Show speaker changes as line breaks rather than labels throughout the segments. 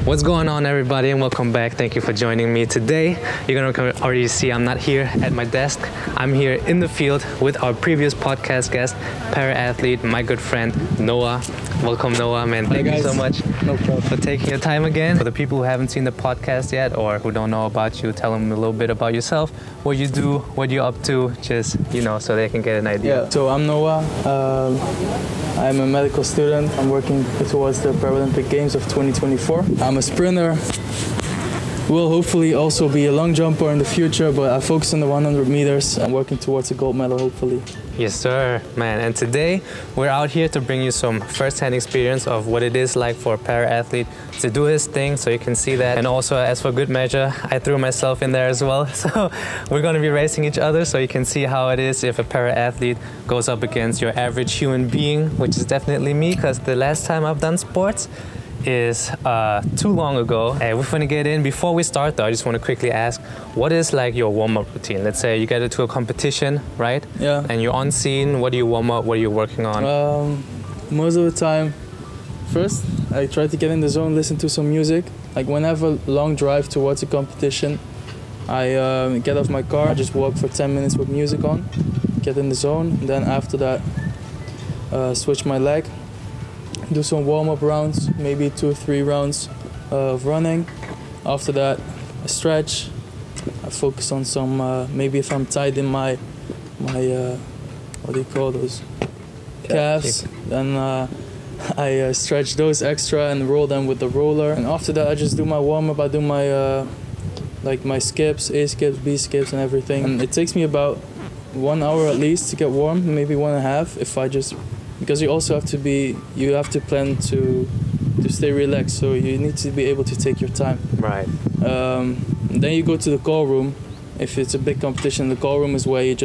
What's going on, everybody, and welcome back. Thank you for joining me today. You're gonna already see I'm not here at my desk. I'm here in the field with our previous podcast guest, para-athlete, my good friend Noah. Welcome, Noah, man. Thank you so much for taking your time again. For the people who haven't seen the podcast yet or who don't know about you, tell them a little bit about yourself, what you do, what you're up to, just, so they can get an idea.
Yeah, so I'm Noah. I'm a medical student. I'm working towards the Paralympic Games of 2024. I'm a sprinter. Will hopefully also be a long jumper in the future, but I focus on the 100 meters. I'm working towards a gold medal, hopefully.
Yes, sir, man. And today we're out here to bring you some first-hand experience of what it is like for a para-athlete to do his thing, so you can see that. And also, as for good measure, I threw myself in there as well. So we're going to be racing each other, so you can see how it is if a para-athlete goes up against your average human being, which is definitely me, because the last time I've done sports is too long ago. Hey, we're gonna get in. Before we start though, I just want to quickly ask, what is like your warm-up routine? Let's say you get into a competition, right?
Yeah.
And you're on scene. What do you warm up? What are you working on?
Most of the time, first I try to get in the zone, listen to some music. Like when I have a long drive towards a competition, I get off my car, I just walk for 10 minutes with music on, get in the zone, and then after that switch my leg, do some warm-up rounds, maybe 2 or 3 rounds of running. After that, I stretch. I focus on some, maybe if I'm tight in my what do you call those? Calves, then I stretch those extra and roll them with the roller. And after that, I just do my warm-up. I do my my skips, A skips, B skips, and everything. And it takes me about 1 hour at least to get warm, maybe 1.5 if I just. Because you also have to plan to stay relaxed, so you need to be able to take your time.
Right.
Then you go to the call room. If it's a big competition, the call room is where you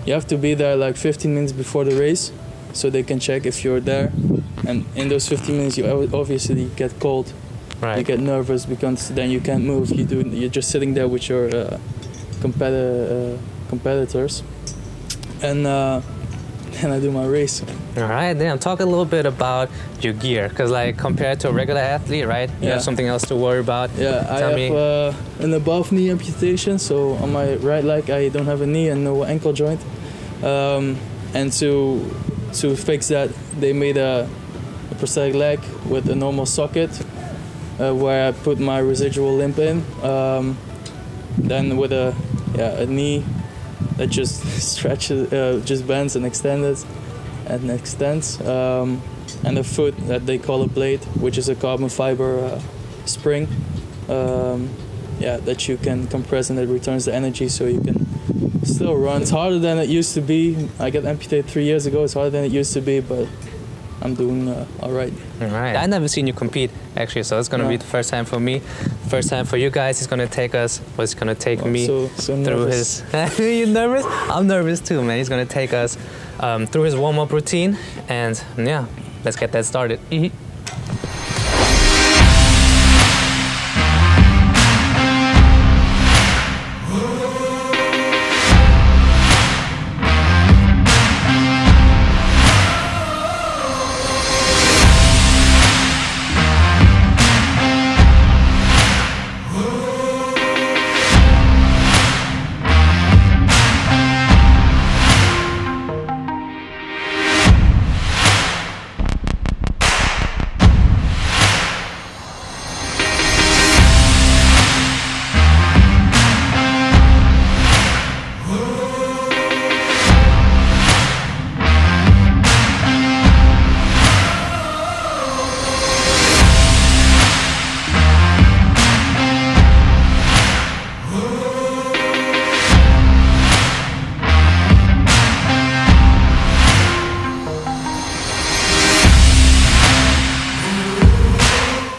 have to be there like 15 minutes before the race, so they can check if you're there. And in those 15 minutes, you obviously get cold.
Right.
You get nervous because then you can't move. You're just sitting there with your competitors, and I do my race.
All right, then talk a little bit about your gear, because like compared to a regular athlete, right? You have something else to worry about.
Yeah, I have an above knee amputation, so on my right leg I don't have a knee and no ankle joint. And to fix that, they made a prosthetic leg with a normal socket where I put my residual limb in. Then with a knee that just stretches, just bends and extends, and a foot that they call a blade, which is a carbon fiber spring, that you can compress and it returns the energy so you can still run. It's harder than it used to be. I got amputated 3 years ago. It's harder than it used to be, but I'm doing all right.
All right. I've never seen you compete, actually, so it's going to be the first time for me. First time for you guys. He's going to take us, he's going to take me
so
through his... You nervous? I'm nervous too, man. He's going to take us through his warm-up routine. And yeah, let's get that started.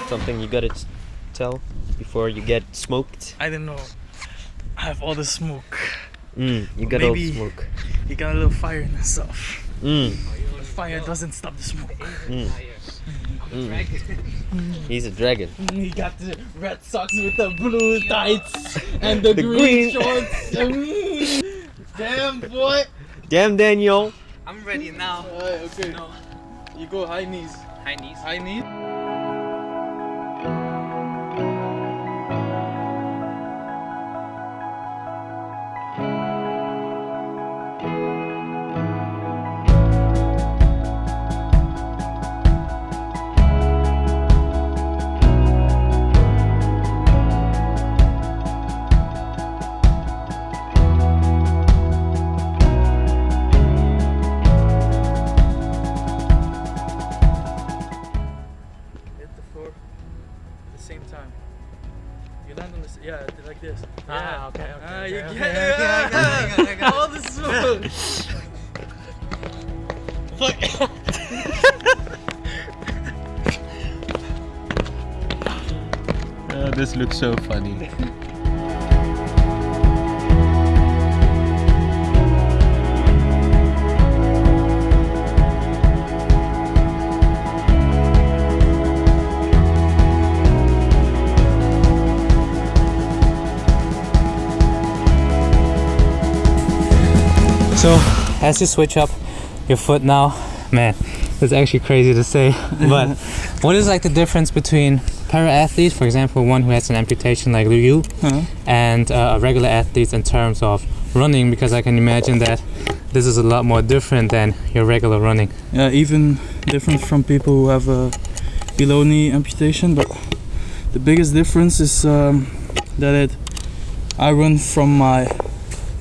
Something you gotta tell before you get smoked?
I don't know. I have all the smoke.
You got all the smoke.
You got a little fire in himself.
The
fire doesn't stop the smoke.
He's a dragon.
He got the red socks with the blue tights and the green shorts. Damn, boy.
Damn, Daniel.
I'm ready now.
Okay.
No.
You go high knees.
High knees.
High knees. the same time. You land on the like this.
Ah, okay.
You
okay,
get
okay, I got it.
all the smoke.
This looks so funny.
So, as you switch up your foot now, man, it's actually crazy to say, but what is like the difference between para-athlete, for example, one who has an amputation like you, and a regular athlete in terms of running? Because I can imagine that this is a lot more different than your regular running.
Yeah, even different from people who have a below knee amputation, but the biggest difference is that I run from my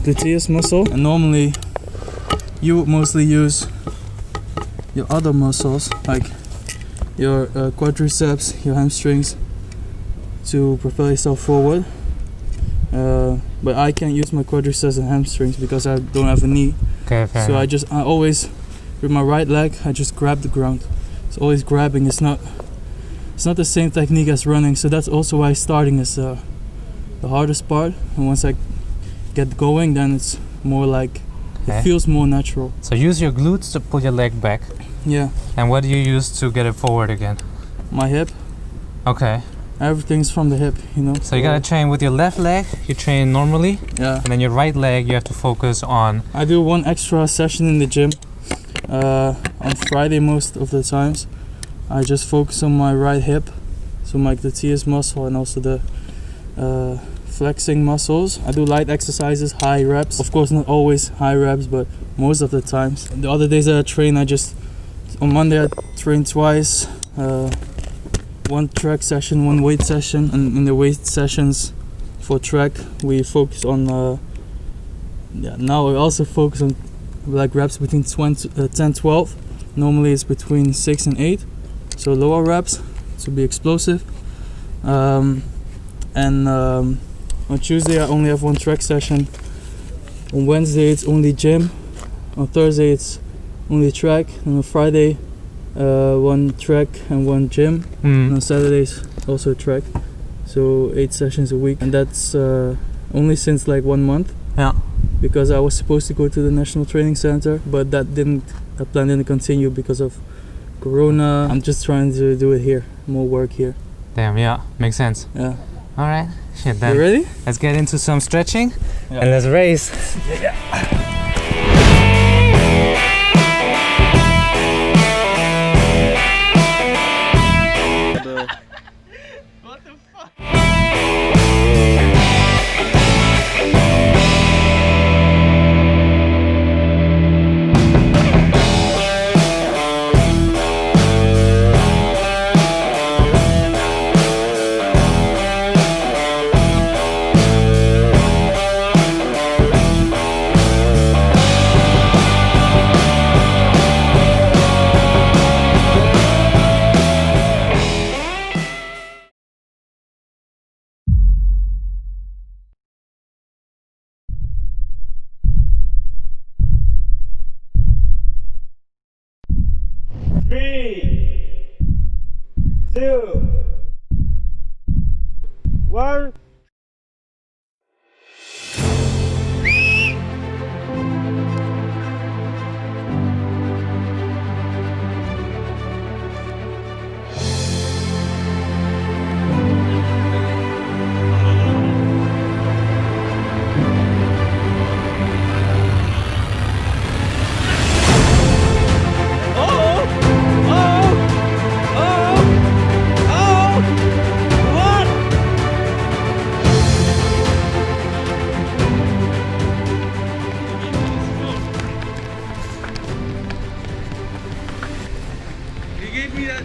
gluteus muscle, and normally you would mostly use your other muscles like your quadriceps, your hamstrings to propel yourself forward, but I can't use my quadriceps and hamstrings because I don't have a knee.
Okay, fair enough.
I always, with my right leg, I just grab the ground. It's always grabbing. It's not the same technique as running, so that's also why starting is the hardest part, and once I get going, then it's more like it feels more natural.
So use your glutes to pull your leg back.
Yeah.
And what do you use to get it forward again?
My hip.
Okay.
Everything's from the hip, you know.
So you gotta train with your left leg, you train normally,
Yeah.
and then your right leg you have to focus on.
I do one extra session in the gym on Friday most of the times. I just focus on my right hip, so my gluteus muscle and also the flexing muscles. I do light exercises, high reps. Of course, not always high reps, but most of the times. The other days that I train, on Monday I train twice. One track session, one weight session, and in the weight sessions for track we focus on. Now we also focus on like reps between 10-12. Normally it's between 6 and 8, so lower reps to be explosive. On Tuesday I only have one track session. On Wednesday it's only gym. On Thursday it's only track, and on Friday one track and one gym. And on Saturdays also track. So 8 sessions a week, and that's only since like 1 month.
Yeah.
Because I was supposed to go to the National Training Center, but that plan didn't continue because of Corona. I'm just trying to do it here, more work here.
Damn, yeah, makes sense.
Yeah.
All right, shit then.
You ready?
Let's get into some stretching
Yeah.
and let's race.
What the fuck?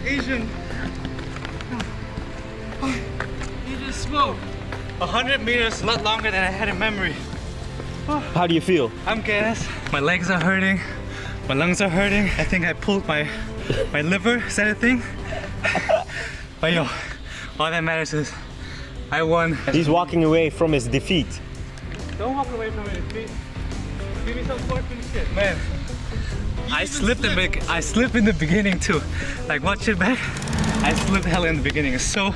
Asian
100 meters, a lot longer than I had in memory.
How do you feel?
I'm gassed. My legs are hurting. My lungs are hurting. I think I pulled my liver. Is that a thing? But yo, all that matters is I won.
He's walking away from his defeat.
Don't walk away from your defeat. Give me some sportsmanship, man. I slipped in the beginning too. Like, watch it back. I slipped hell in the beginning. It's so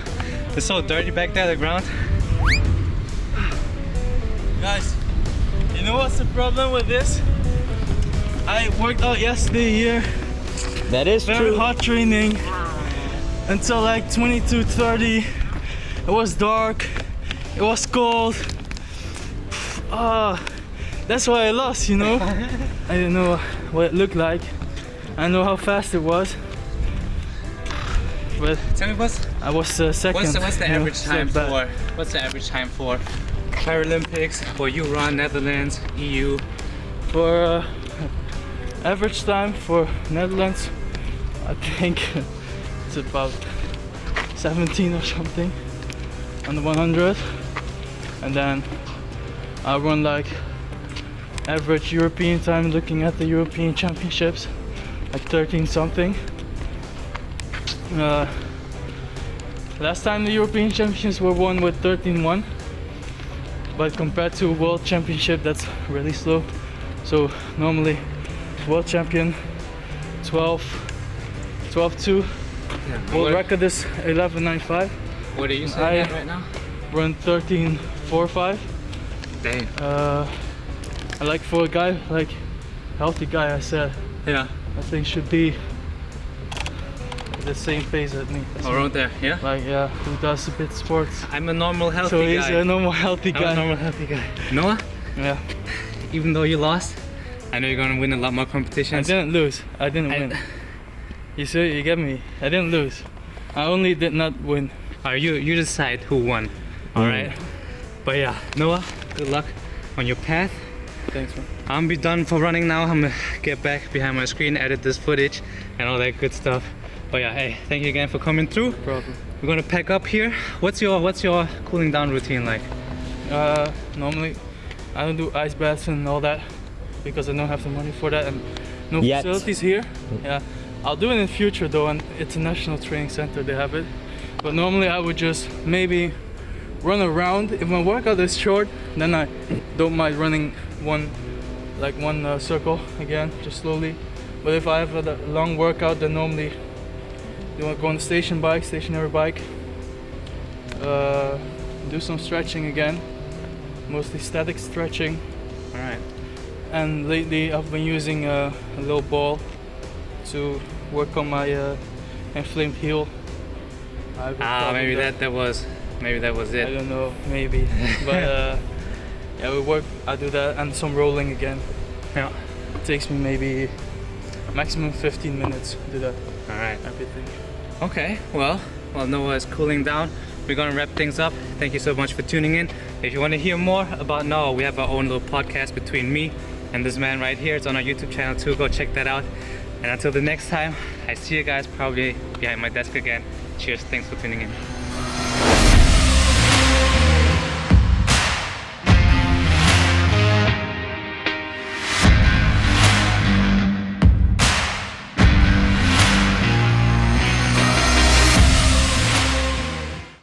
dirty back there, the ground.
Guys, you know what's the problem with this? I worked out yesterday here.
That is
Very
true.
hard training until like 22:30. It was dark. It was cold. That's why I lost, you know. I didn't know what it looked like. I know how fast it was. But
Tell me
I was second.
what's the
you know,
average time
so bad.
what's the average time for Paralympics, or you run Netherlands, EU?
For average time for Netherlands, I think it's about 17 or something on the 100, and then I run like average European time, looking at the European Championships, like 13 something. Last time the European Championships were won with 13-1, but compared to World Championship, that's really slow. So normally World Champion 12-2.
Yeah.
World record is 11.95.
What are you saying right now?
Run 13.45.
Dang.
I like, for a guy, like healthy guy, I said,
Yeah.
I think should be the same pace as me.
Around there, yeah?
Like, yeah, who does a bit sports.
I'm a normal healthy
So he's
guy.
a normal healthy
I'm a
guy.
normal healthy guy. Noah,
Yeah.
even though you lost, I know you're gonna win a lot more
I
competitions.
didn't lose. I didn't win. You see, you get me. I didn't lose. I only did not win.
You decide who won. Alright? But yeah, Noah, good luck on your path.
Thanks, man.
I'm be done for running now. I'm gonna get back behind my screen, edit this footage and all that good stuff. But yeah, hey, thank you again for coming through.
Problem.
We're gonna pack up here. What's your cooling down routine like?
Normally, I don't do ice baths and all that because I don't have the money for that and no
Yet.
facilities here. Yeah, I'll do it in the future though, and it's a national training center, they have it. But normally I would just maybe run around. If my workout is short, then I don't mind running one circle again, just slowly. But if I have a long workout, then normally you want to go on the stationary bike, do some stretching again, mostly static stretching.
Alright.
And lately I've been using a little ball to work on my inflamed heel.
Maybe that was
I
it.
don't know, maybe. But yeah, I do that and some rolling again.
Yeah.
It takes me maybe maximum 15 minutes to do that.
Alright.
Everything.
Okay, well, while Noah is cooling down, we're gonna wrap things up. Thank you so much for tuning in. If you want to hear more about Noah, we have our own little podcast between me and this man right here. It's on our YouTube channel too. Go check that out. And until the next time, I see you guys probably behind my desk again. Cheers. Thanks for tuning in.